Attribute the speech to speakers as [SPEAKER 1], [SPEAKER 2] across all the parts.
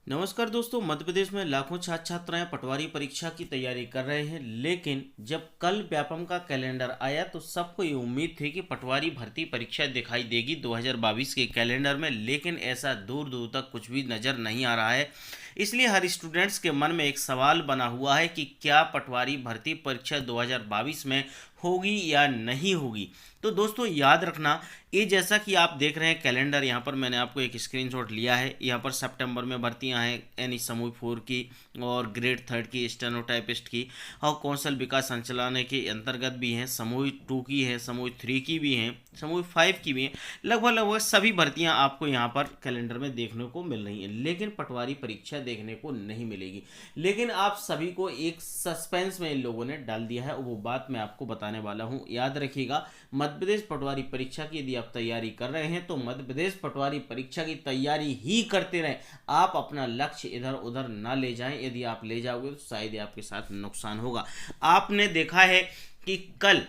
[SPEAKER 1] नमस्कार दोस्तों। मध्य प्रदेश में लाखों छात्र छात्राएं पटवारी परीक्षा की तैयारी कर रहे हैं, लेकिन जब कल व्यापम का कैलेंडर आया तो सबको ये उम्मीद थी कि पटवारी भर्ती परीक्षा दिखाई देगी 2022 के कैलेंडर में, लेकिन ऐसा दूर दूर तक कुछ भी नज़र नहीं आ रहा है। इसलिए हर स्टूडेंट्स के मन में एक सवाल बना हुआ है कि क्या पटवारी भर्ती परीक्षा 2022 में होगी या नहीं होगी। तो दोस्तों याद रखना, ये जैसा कि आप देख रहे हैं कैलेंडर, यहाँ पर मैंने आपको एक स्क्रीनशॉट लिया है। यहाँ पर सितंबर में भर्तियाँ हैं यानी समूह 4 की और ग्रेड 3 की, स्टेनोटाइपिस्ट की, और कौशल विकास संचालनालय के अंतर्गत भी हैं। समूह 2 की है, समूह 3 की भी हैं, समूह 5 की भी हैं। लगभग सभी भर्तियाँ आपको यहाँ पर कैलेंडर में देखने को मिल रही हैं, लेकिन पटवारी परीक्षा देखने को नहीं मिलेगी। लेकिन आप सभी को एक सस्पेंस में इन लोगों ने डाल दिया है, वो बात मैं आपको बताने वाला हूँ। याद रखिएगा, मध्य प्रदेश पटवारी परीक्षा की यदि आप तैयारी कर रहे हैं तो मध्य प्रदेश पटवारी परीक्षा की तैयारी ही करते रहें। आप अपना लक्ष्य इधर उधर ना ले जाएं। यदि आप ले जाओगे तो शायद आपके साथ नुकसान होगा। आपने देखा है कि कल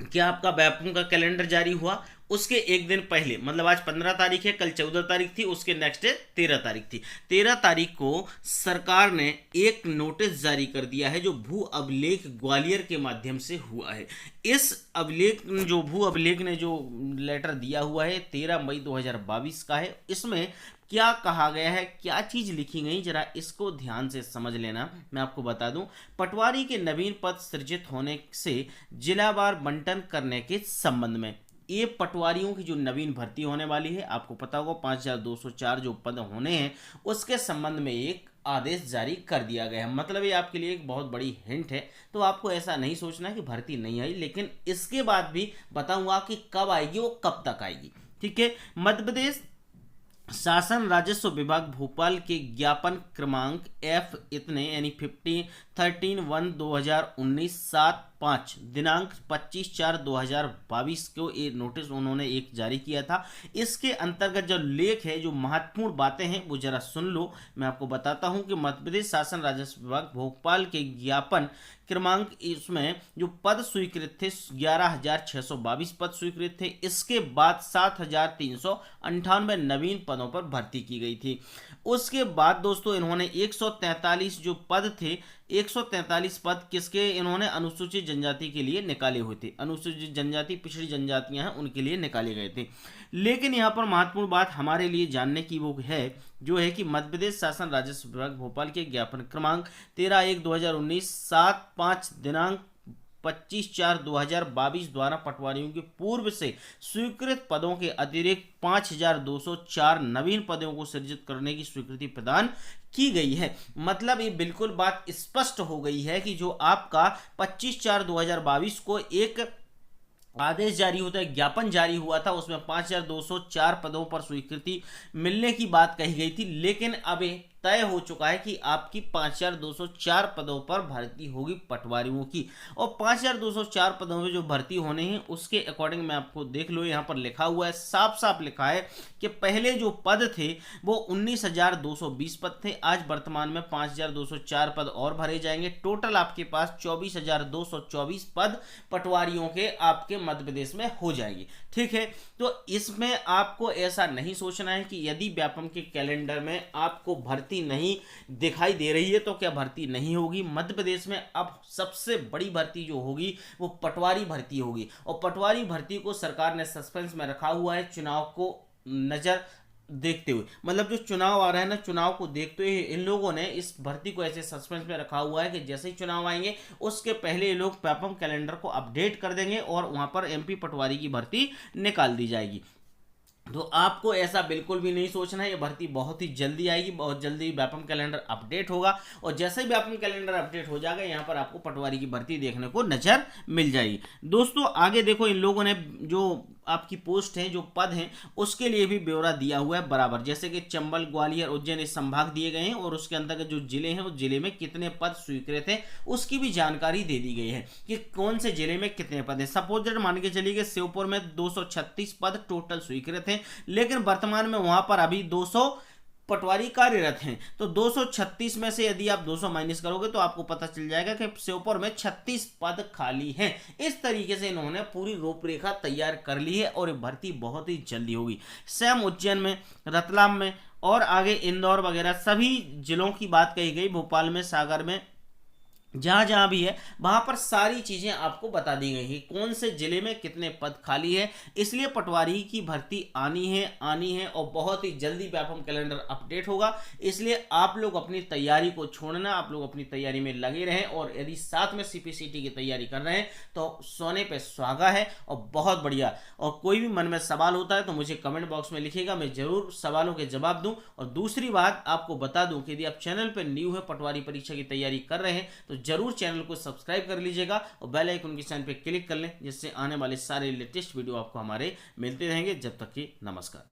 [SPEAKER 1] क्या आपका व्यापम का कैलेंडर जारी हुआ, उसके एक दिन पहले, मतलब आज 15 तारीख है, कल 14 तारीख थी, उसके नेक्स्ट डे 13 तारीख थी। 13 तारीख को सरकार ने एक नोटिस जारी कर दिया है जो भू अभिलेख ग्वालियर के माध्यम से हुआ है। इस अभिलेख जो भू अभिलेख ने जो लेटर दिया हुआ है 13 मई 2022 का है। इसमें क्या कहा गया है, क्या चीज लिखी गई, जरा इसको ध्यान से समझ लेना। मैं आपको बता दूं, पटवारी के नवीन पद सृजित होने से जिलावार बंटन करने के संबंध में, ये पटवारियों की जो नवीन भर्ती होने वाली है, आपको पता होगा 5204 जो पद होने हैं, उसके संबंध में एक आदेश जारी कर दिया गया है। मतलब ये आपके लिए एक बहुत बड़ी हिंट है। तो आपको ऐसा नहीं सोचना कि भर्ती नहीं आई, लेकिन इसके बाद भी बताऊंगा कि कब आएगी, वो कब तक आएगी। ठीक है। मध्य प्रदेश शासन राजस्व विभाग भोपाल के ज्ञापन क्रमांक एफ इतने यानी 13/1/2019 7/5 दिनांक 25/4/2022 को ये नोटिस उन्होंने एक जारी किया था। इसके अंतर्गत जो लेख है, जो महत्वपूर्ण बातें हैं, वो जरा सुन लो। मैं आपको बताता हूं कि मध्य प्रदेश शासन राजस्व विभाग भोपाल के ज्ञापन क्रमांक, इसमें जो पद स्वीकृत थे 11,622 पद स्वीकृत थे। इसके बाद 7,398 नवीन पदों पर भर्ती की गई थी। उसके बाद दोस्तों इन्होंने 143 जो पद थे, 143 पद किसके, इन्होंने अनुसूचित जनजाति के लिए निकाले हुए थे। अनुसूचित जनजाति, पिछड़ी जनजातियां हैं, उनके लिए निकाले गए थे। लेकिन यहाँ पर महत्वपूर्ण बात हमारे लिए जानने की वो है, जो है कि मध्य प्रदेश शासन राजस्व विभाग भोपाल के ज्ञापन क्रमांक 13/1/2019 7/5 दिनांक 25/4/2022 द्वारा पटवारियों के पूर्व से स्वीकृत पदों के अतिरिक्त 5204 नवीन पदों को सृजित करने की स्वीकृति प्रदान की गई है। मतलब ये बिल्कुल बात स्पष्ट हो गई है कि जो आपका 25/4/2022 को एक आदेश जारी होता है, ज्ञापन जारी हुआ था, उसमें 5204 पदों पर स्वीकृति मिलने की बात कही गई थी। लेकिन अब तय हो चुका है कि आपकी 5204 पदों पर भर्ती होगी पटवारियों की। और 5204 पदों में जो भर्ती होने हैं उसके अकॉर्डिंग मैं आपको देख लो, यहाँ पर लिखा हुआ है, साफ साफ लिखा है कि पहले जो पद थे वो 19,220 पद थे। आज वर्तमान में 5,204 पद और भरे जाएंगे। टोटल आपके पास 24,224 पद पटवारियों के आपके मध्य प्रदेश में हो जाएगी। ठीक है। तो इसमें आपको ऐसा नहीं सोचना है कि यदि व्यापम के कैलेंडर में आपको भर्ती नहीं दिखाई दे रही है तो क्या भर्ती नहीं होगी। मध्य प्रदेश में अब सबसे बड़ी भर्ती जो होगी वो पटवारी भर्ती होगी, और पटवारी भर्ती को सरकार ने सस्पेंस में रखा हुआ है चुनाव को नजर देखते हुए। मतलब जो चुनाव आ रहा है ना, चुनाव को देखते हुए इन लोगों ने इस भर्ती को ऐसे सस्पेंस में रखा हुआ है कि जैसे ही चुनाव आएंगे उसके पहले ये लोग व्यापम कैलेंडर को अपडेट कर देंगे और वहां पर एमपी पटवारी की भर्ती निकाल दी जाएगी। तो आपको ऐसा बिल्कुल भी नहीं सोचना है, ये भर्ती बहुत ही जल्दी आएगी, बहुत जल्दी व्यापम कैलेंडर अपडेट होगा, और जैसे ही व्यापम कैलेंडर अपडेट हो जाएगा यहाँ पर आपको पटवारी की भर्ती देखने को नजर मिल जाएगी। दोस्तों आगे देखो, इन लोगों ने जो आपकी पोस्ट है, जो पद हैं, उसके लिए भी ब्यौरा दिया हुआ है बराबर। जैसे कि चंबल, ग्वालियर, उज्जैन इस संभाग दिए गए हैं, और उसके अंतर्गत जो जिले हैं उस जिले में कितने पद स्वीकृत हैं उसकी भी जानकारी दे दी गई है कि कौन से जिले में कितने पद हैं। सपोज मान के चलिए कि श्योपुर में 236 पद टोटल स्वीकृत हैं, लेकिन वर्तमान में वहां पर अभी 200 पटवारी कार्यरत हैं। तो 236 में से यदि आप 200 माइनस करोगे तो आपको पता चल जाएगा कि श्योपुर में 36 पद खाली हैं। इस तरीके से इन्होंने पूरी रूपरेखा तैयार कर ली है और भर्ती बहुत ही जल्दी होगी। सेम उज्जैन में, रतलाम में और आगे इंदौर वगैरह सभी जिलों की बात कही गई, भोपाल में, सागर में, जहां जहां भी है वहां पर सारी चीजें आपको बता दी गई है, कौन से जिले में कितने पद खाली है। इसलिए पटवारी की भर्ती आनी है और बहुत ही जल्दी व्यापम कैलेंडर अपडेट होगा। इसलिए आप लोग अपनी तैयारी को छोड़ना, आप लोग अपनी तैयारी में लगे रहें, और यदि साथ में सीपीसीटी की तैयारी कर रहे हैं तो सोने पे सुहागा है और बहुत बढ़िया। और कोई भी मन में सवाल होता है तो मुझे कमेंट बॉक्स में लिखिएगा, मैं जरूर सवालों के जवाब दूं। और दूसरी बात आपको बता दूं कि यदि आप चैनल पर न्यू है, पटवारी परीक्षा की तैयारी कर रहे हैं, तो जरूर चैनल को सब्सक्राइब कर लीजिएगा और बेल आइकन के साइन पे क्लिक कर लें, जिससे आने वाले सारे लेटेस्ट वीडियो आपको हमारे मिलते रहेंगे। जब तक कि नमस्कार।